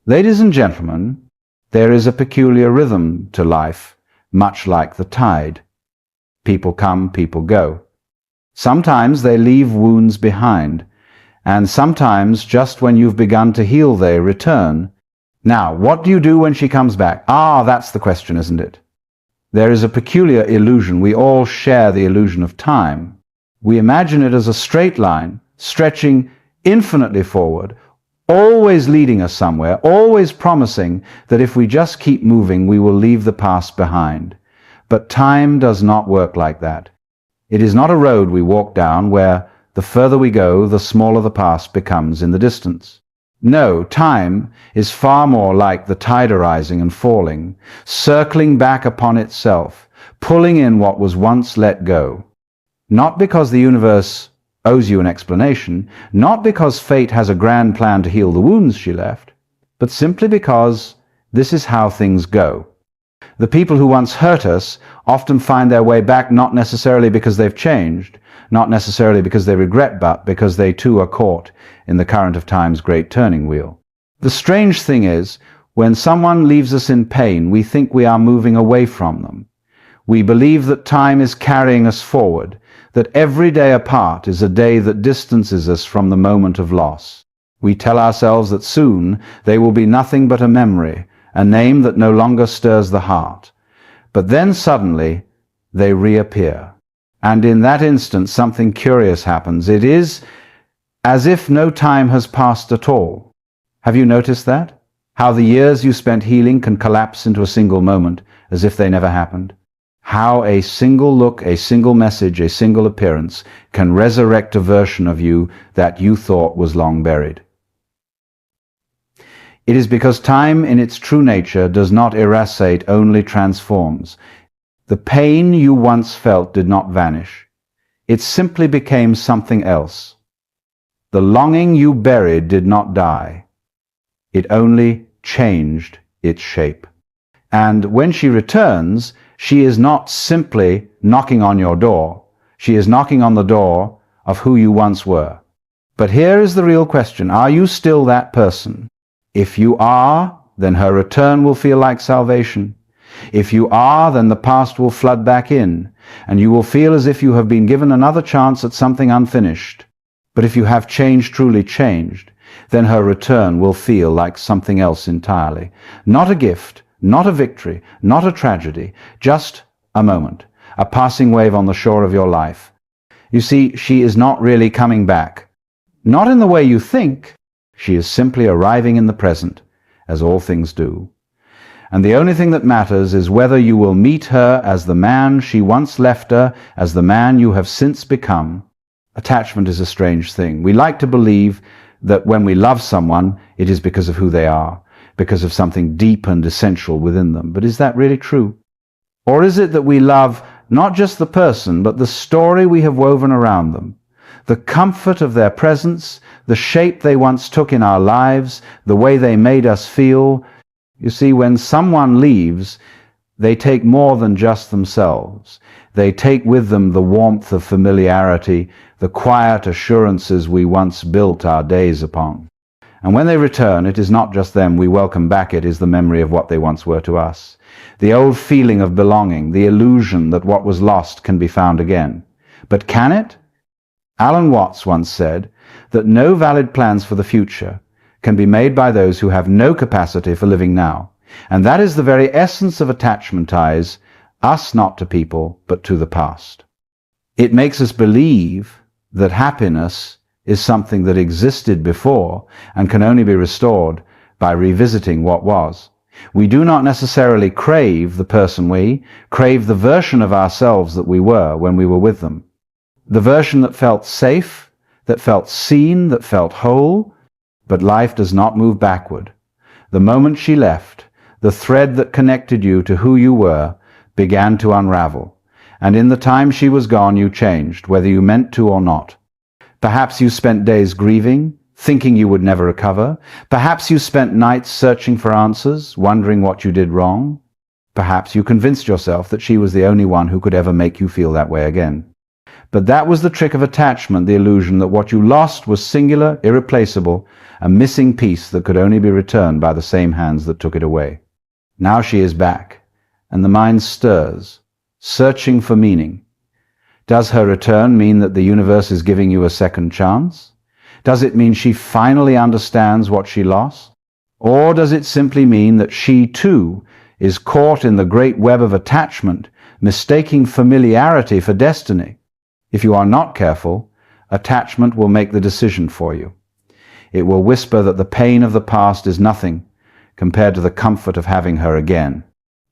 Ladies and gentlemen, there is a peculiar rhythm to life, much like the tide. People come, people go. Sometimes they leave wounds behind, and sometimes just when you've begun to heal they return. Now, what do you do when she comes back? That's the question, isn't it? There is a peculiar illusion. We all share the illusion of time. We imagine it as a straight line, stretching infinitely forward, always leading us somewhere, always promising that if we just keep moving, we will leave the past behind. But time does not work like that. It is not a road we walk down where the further we go, the smaller the past becomes in the distance. No, time is far more like the tide arising and falling, circling back upon itself, pulling in what was once let go. Not because the universe owes you an explanation, not because fate has a grand plan to heal the wounds she left, but simply because this is how things go. The people who once hurt us often find their way back not necessarily because they've changed, not necessarily because they regret, but because they too are caught in the current of time's great turning wheel. The strange thing is, when someone leaves us in pain, we think we are moving away from them. We believe that time is carrying us forward, that every day apart is a day that distances us from the moment of loss. We tell ourselves that soon they will be nothing but a memory, a name that no longer stirs the heart. But then suddenly they reappear. And in that instant something curious happens. It is as if no time has passed at all. Have you noticed that? How the years you spent healing can collapse into a single moment, as if they never happened? How a single look, a single message, a single appearance can resurrect a version of you that you thought was long buried. It is because time in its true nature does not irascate, only transforms. The pain you once felt did not vanish. It simply became something else. The longing you buried did not die. It only changed its shape. And when she returns, she is not simply knocking on your door. She is knocking on the door of who you once were. But here is the real question. Are you still that person? If you are, then her return will feel like salvation. If you are, then the past will flood back in, and you will feel as if you have been given another chance at something unfinished. But if you have changed, truly changed, then her return will feel like something else entirely. Not a gift, not a victory, not a tragedy, just a moment, a passing wave on the shore of your life. You see, she is not really coming back. Not in the way you think. She is simply arriving in the present, as all things do. And the only thing that matters is whether you will meet her as the man she once left her, as the man you have since become. Attachment is a strange thing. We like to believe that when we love someone, it is because of who they are, because of something deep and essential within them. But is that really true? Or is it that we love not just the person, but the story we have woven around them? The comfort of their presence, the shape they once took in our lives, the way they made us feel. You see, when someone leaves, they take more than just themselves. They take with them the warmth of familiarity, the quiet assurances we once built our days upon. And when they return, it is not just them we welcome back, it is the memory of what they once were to us. The old feeling of belonging, the illusion that what was lost can be found again. But can it? Alan Watts once said that no valid plans for the future can be made by those who have no capacity for living now. And that is the very essence of attachment ties, us not to people, but to the past. It makes us believe that happiness is something that existed before and can only be restored by revisiting what was. We do not necessarily crave the person we crave the version of ourselves that we were when we were with them. The version that felt safe, that felt seen, that felt whole. But life does not move backward. The moment she left, the thread that connected you to who you were began to unravel. And in the time she was gone, you changed, whether you meant to or not. Perhaps you spent days grieving, thinking you would never recover. Perhaps you spent nights searching for answers, wondering what you did wrong. Perhaps you convinced yourself that she was the only one who could ever make you feel that way again. But that was the trick of attachment, the illusion that what you lost was singular, irreplaceable, a missing piece that could only be returned by the same hands that took it away. Now she is back, and the mind stirs, searching for meaning. Does her return mean that the universe is giving you a second chance? Does it mean she finally understands what she lost? Or does it simply mean that she, too, is caught in the great web of attachment, mistaking familiarity for destiny? If you are not careful, attachment will make the decision for you. It will whisper that the pain of the past is nothing compared to the comfort of having her again.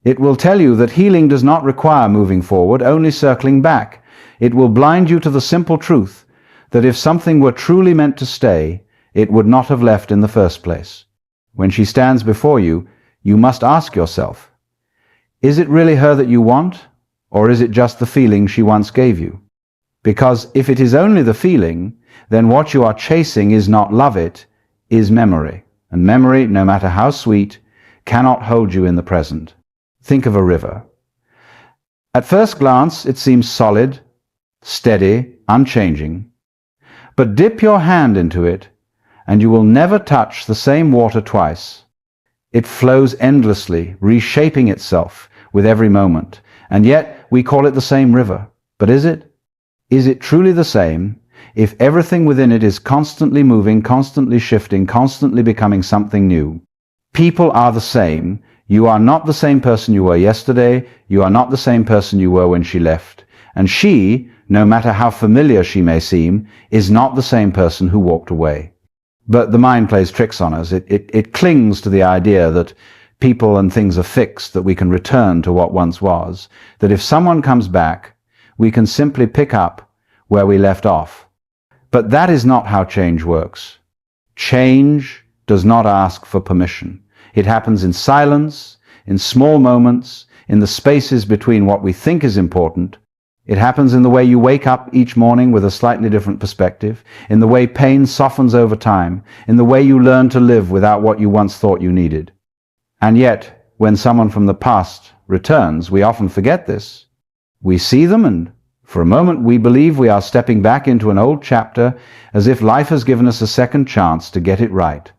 It will tell you that healing does not require moving forward, only circling back. It will blind you to the simple truth that if something were truly meant to stay, it would not have left in the first place. When she stands before you, you must ask yourself, is it really her that you want, or is it just the feeling she once gave you? Because if it is only the feeling, then what you are chasing is not love, it is memory. And memory, no matter how sweet, cannot hold you in the present. Think of a river. At first glance, it seems solid, steady, unchanging. But dip your hand into it, and you will never touch the same water twice. It flows endlessly, reshaping itself with every moment. And yet, we call it the same river. But is it? Is it truly the same if everything within it is constantly moving, constantly shifting, constantly becoming something new? People are the same. You are not the same person you were yesterday. You are not the same person you were when she left. And she, no matter how familiar she may seem, is not the same person who walked away. But the mind plays tricks on us. It clings to the idea that people and things are fixed, that we can return to what once was, that if someone comes back, we can simply pick up where we left off. But that is not how change works. Change does not ask for permission. It happens in silence, in small moments, in the spaces between what we think is important. It happens in the way you wake up each morning with a slightly different perspective, in the way pain softens over time, in the way you learn to live without what you once thought you needed. And yet, when someone from the past returns, we often forget this. We see them, and for a moment we believe we are stepping back into an old chapter, as if life has given us a second chance to get it right.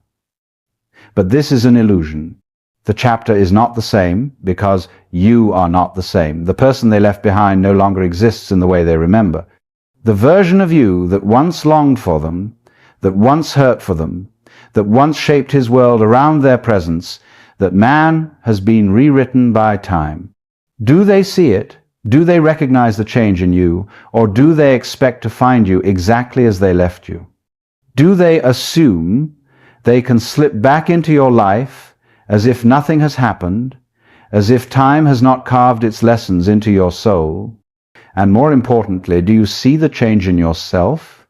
But this is an illusion. The chapter is not the same because you are not the same. The person they left behind no longer exists in the way they remember. The version of you that once longed for them, that once hurt for them, that once shaped his world around their presence, that man has been rewritten by time. Do they see it? Do they recognize the change in you, or do they expect to find you exactly as they left you? Do they assume they can slip back into your life as if nothing has happened, as if time has not carved its lessons into your soul? And more importantly, do you see the change in yourself?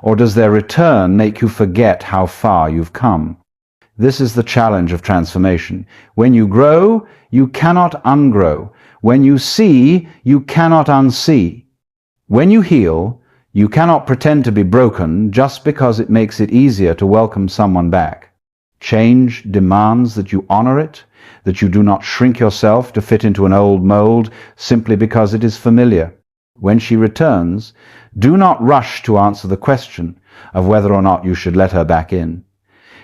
Or does their return make you forget how far you've come? This is the challenge of transformation. When you grow, you cannot ungrow. When you see, you cannot unsee. When you heal, you cannot pretend to be broken just because it makes it easier to welcome someone back. Change demands that you honor it, that you do not shrink yourself to fit into an old mold simply because it is familiar. When she returns, do not rush to answer the question of whether or not you should let her back in.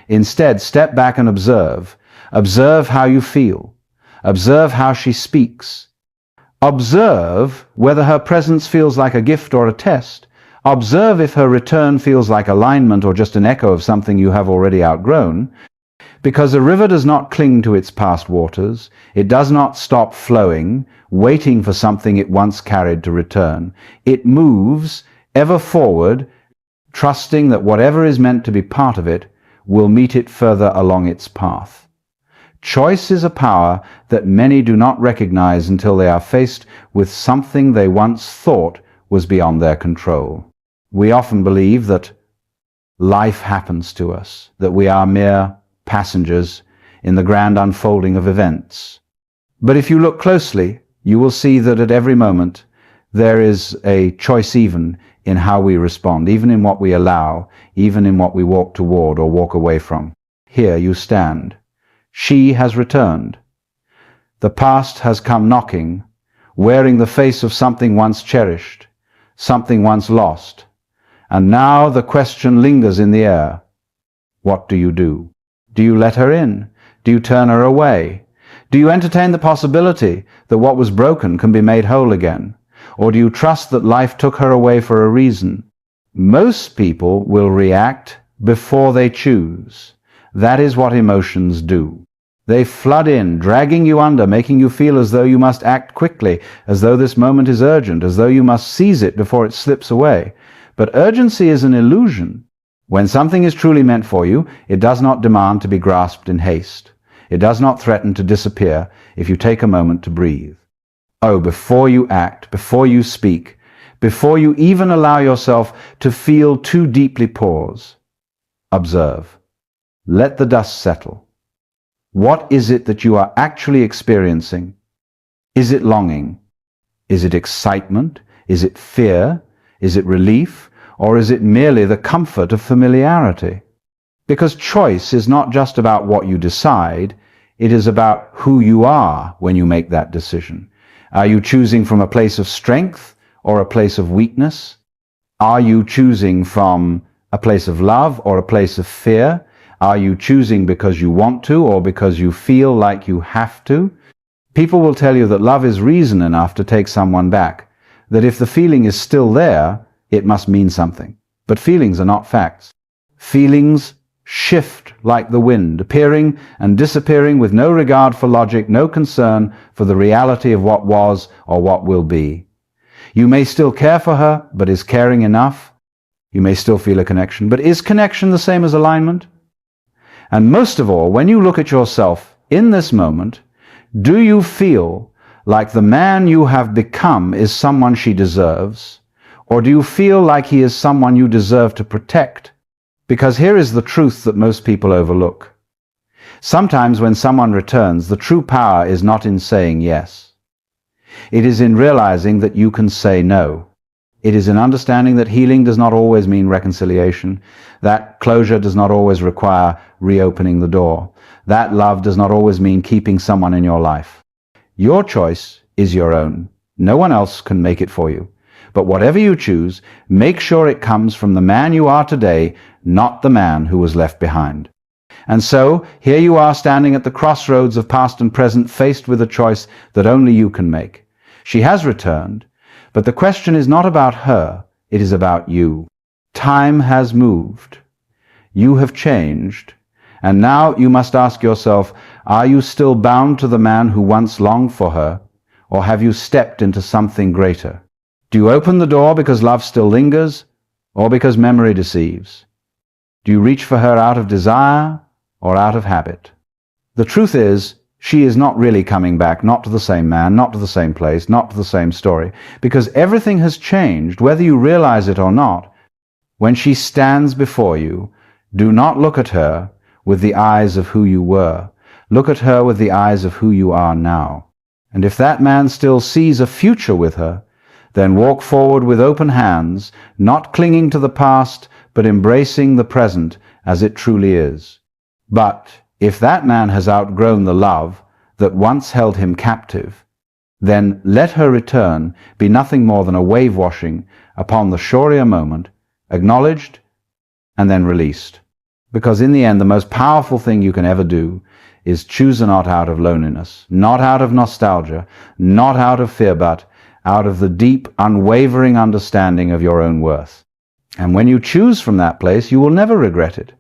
Instead, step back and observe. Observe how you feel. Observe how she speaks. Observe whether her presence feels like a gift or a test. Observe if her return feels like alignment or just an echo of something you have already outgrown. Because a river does not cling to its past waters. It does not stop flowing, waiting for something it once carried to return. It moves ever forward, trusting that whatever is meant to be part of it will meet it further along its path. Choice is a power that many do not recognize until they are faced with something they once thought was beyond their control. We often believe that life happens to us, that we are mere passengers in the grand unfolding of events. But if you look closely, you will see that at every moment there is a choice even in how we respond, even in what we allow, even in what we walk toward or walk away from. Here you stand. She has returned. The past has come knocking, wearing the face of something once cherished, something once lost, and now the question lingers in the air. What do you do? Do you let her in? Do you turn her away? Do you entertain the possibility that what was broken can be made whole again? Or do you trust that life took her away for a reason? Most people will react before they choose. That is what emotions do. They flood in, dragging you under, making you feel as though you must act quickly, as though this moment is urgent, as though you must seize it before it slips away. But urgency is an illusion. When something is truly meant for you, it does not demand to be grasped in haste. It does not threaten to disappear if you take a moment to breathe. Oh, before you act, before you speak, before you even allow yourself to feel too deeply, pause. Observe. Let the dust settle. What is it that you are actually experiencing? Is it longing? Is it excitement? Is it fear? Is it relief? Or is it merely the comfort of familiarity? Because choice is not just about what you decide, it is about who you are when you make that decision. Are you choosing from a place of strength or a place of weakness? Are you choosing from a place of love or a place of fear? Are you choosing because you want to or because you feel like you have to? People will tell you that love is reason enough to take someone back, that if the feeling is still there, it must mean something. But feelings are not facts. Feelings shift like the wind, appearing and disappearing with no regard for logic, no concern for the reality of what was or what will be. You may still care for her, but is caring enough? You may still feel a connection, but is connection the same as alignment? And most of all, when you look at yourself in this moment, do you feel like the man you have become is someone she deserves? Or do you feel like he is someone you deserve to protect? Because here is the truth that most people overlook. Sometimes when someone returns, the true power is not in saying yes. It is in realizing that you can say no. It is in understanding that healing does not always mean reconciliation, that closure does not always require reopening the door, that love does not always mean keeping someone in your life. Your choice is your own. No one else can make it for you. But whatever you choose, make sure it comes from the man you are today, not the man who was left behind. And so, here you are standing at the crossroads of past and present, faced with a choice that only you can make. She has returned, but the question is not about her, it is about you. Time has moved. You have changed. And now you must ask yourself, are you still bound to the man who once longed for her, or have you stepped into something greater? Do you open the door because love still lingers, or because memory deceives? Do you reach for her out of desire, or out of habit? The truth is, she is not really coming back, not to the same man, not to the same place, not to the same story, because everything has changed, whether you realize it or not. When she stands before you, do not look at her with the eyes of who you were. Look at her with the eyes of who you are now. And if that man still sees a future with her, then walk forward with open hands, not clinging to the past, but embracing the present as it truly is. But if that man has outgrown the love that once held him captive, then let her return be nothing more than a wave washing upon the shorier moment, acknowledged and then released. Because in the end, the most powerful thing you can ever do is choose not out of loneliness, not out of nostalgia, not out of fear, but out of the deep, unwavering understanding of your own worth. And when you choose from that place, you will never regret it.